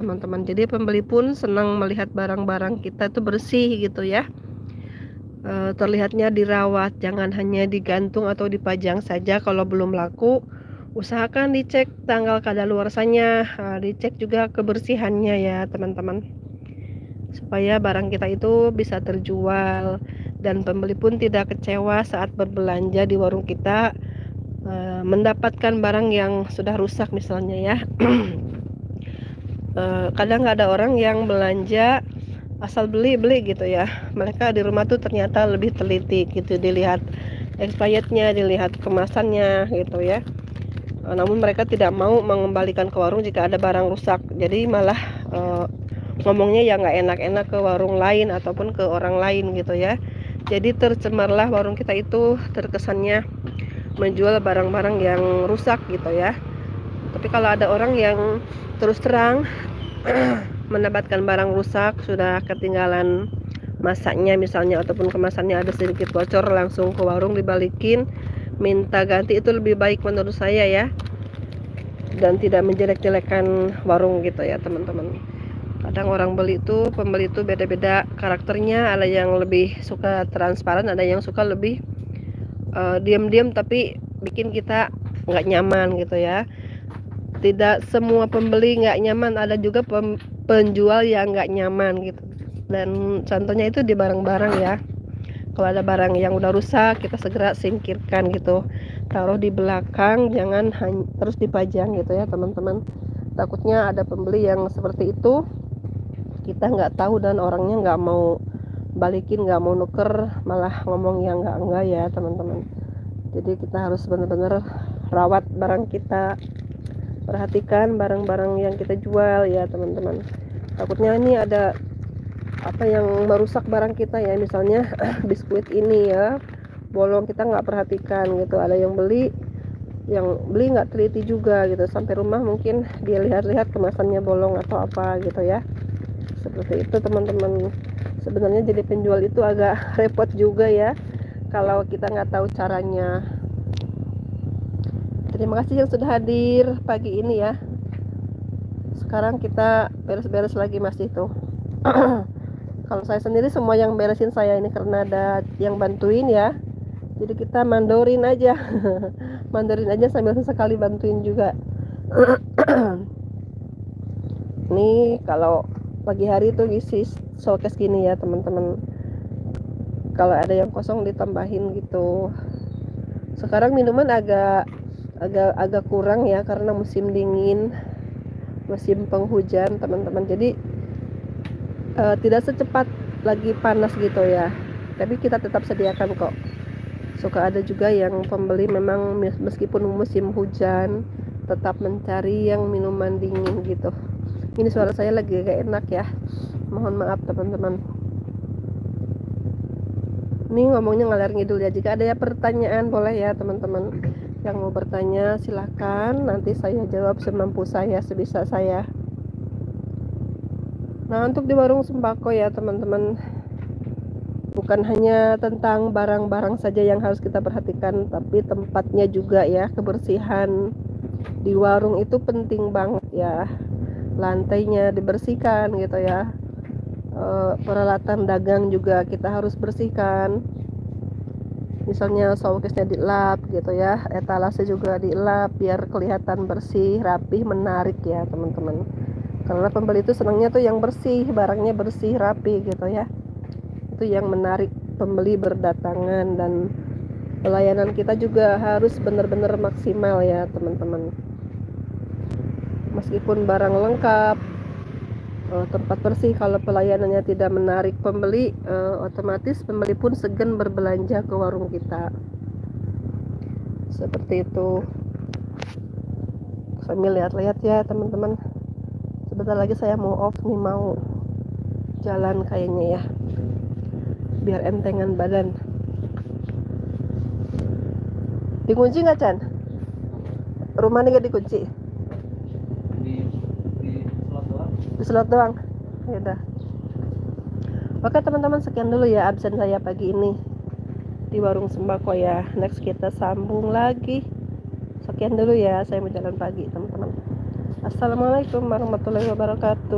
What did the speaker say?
teman-teman. Jadi pembeli pun senang melihat barang-barang kita itu bersih gitu ya. Terlihatnya dirawat, jangan hanya digantung atau dipajang saja kalau belum laku. Usahakan dicek tanggal kadaluarsanya, dicek juga kebersihannya ya teman-teman, supaya barang kita itu bisa terjual dan pembeli pun tidak kecewa saat berbelanja di warung kita, mendapatkan barang yang sudah rusak misalnya ya. Kadang nggak ada orang yang belanja asal beli gitu ya. Mereka di rumah tuh ternyata lebih teliti gitu, dilihat expirednya, dilihat kemasannya gitu ya. Namun mereka tidak mau mengembalikan ke warung jika ada barang rusak. Jadi malah ngomongnya ya nggak enak-enak ke warung lain ataupun ke orang lain gitu ya. Jadi tercemarlah warung kita itu, terkesannya menjual barang-barang yang rusak gitu ya. Tapi kalau ada orang yang terus terang mendapatkan barang rusak, sudah ketinggalan masaknya misalnya ataupun kemasannya ada sedikit bocor, langsung ke warung dibalikin, minta ganti, itu lebih baik menurut saya ya, dan tidak menjelek-jelekan warung gitu ya teman-teman. Kadang orang pembeli itu beda-beda karakternya, ada yang lebih suka transparan, ada yang suka lebih diam-diam tapi bikin kita nggak nyaman gitu ya. Tidak semua pembeli nggak nyaman, ada juga penjual yang nggak nyaman gitu. Dan contohnya itu di barang-barang ya. Kalau ada barang yang udah rusak, kita segera singkirkan gitu, taruh di belakang, jangan terus dipajang gitu ya teman-teman. Takutnya ada pembeli yang seperti itu, kita nggak tahu dan orangnya nggak mau balikin, nggak mau nuker, malah ngomong yang enggak ya teman-teman. Jadi kita harus benar-benar rawat barang kita, perhatikan barang-barang yang kita jual ya teman-teman. Takutnya ini ada apa yang merusak barang kita ya, misalnya biskuit ini ya bolong, kita nggak perhatikan gitu, ada yang beli nggak teliti juga gitu, sampai rumah mungkin dia lihat-lihat kemasannya bolong atau apa gitu ya. Seperti itu teman-teman. Sebenarnya jadi penjual itu agak repot juga ya kalau kita nggak tahu caranya. Terima kasih yang sudah hadir pagi ini ya. Sekarang kita beres-beres lagi masih tuh. Kalau saya sendiri semua yang beresin saya ini, karena ada yang bantuin ya. Jadi kita mandorin aja. Mandorin aja sambil sesekali bantuin juga. Ini kalau pagi hari tuh isi showcase gini ya teman-teman. Kalau ada yang kosong ditambahin gitu. Sekarang minuman agak kurang ya karena musim dingin, musim penghujan teman-teman. Jadi tidak secepat lagi panas gitu ya, tapi kita tetap sediakan kok. Suka ada juga yang pembeli memang meskipun musim hujan tetap mencari yang minuman dingin gitu. Ini suara saya lagi gak enak ya, mohon maaf teman-teman. Ini ngomongnya ngalir ngidul ya. Jika ada pertanyaan boleh ya teman-teman, yang mau bertanya silahkan, nanti saya jawab semampu saya, sebisa saya. Nah, untuk di warung sembako ya teman-teman, bukan hanya tentang barang-barang saja yang harus kita perhatikan, tapi tempatnya juga ya. Kebersihan di warung itu penting banget ya. Lantainya dibersihkan gitu ya. Peralatan dagang juga kita harus bersihkan. Misalnya showcase-nya dilap gitu ya, etalase juga dilap biar kelihatan bersih, rapih, menarik ya teman-teman. Karena pembeli itu senangnya tuh yang bersih, barangnya bersih, rapi gitu ya. Itu yang menarik pembeli berdatangan, dan pelayanan kita juga harus benar-benar maksimal ya teman-teman. Meskipun barang lengkap, tempat bersih, kalau pelayanannya tidak menarik pembeli, otomatis pembeli pun segan berbelanja ke warung kita. Seperti itu. Sambil lihat-lihat ya teman-teman. Sebentar lagi saya mau off nih, mau jalan kayaknya ya, biar entengan badan. Dikunci nggak Chan? Rumahnya nggak dikunci? Di slot doang. Ya udah. Oke teman-teman, sekian dulu ya absen saya pagi ini di warung sembako ya. Next kita sambung lagi. Sekian dulu ya, saya mau jalan pagi teman-teman. Assalamualaikum warahmatullahi wabarakatuh.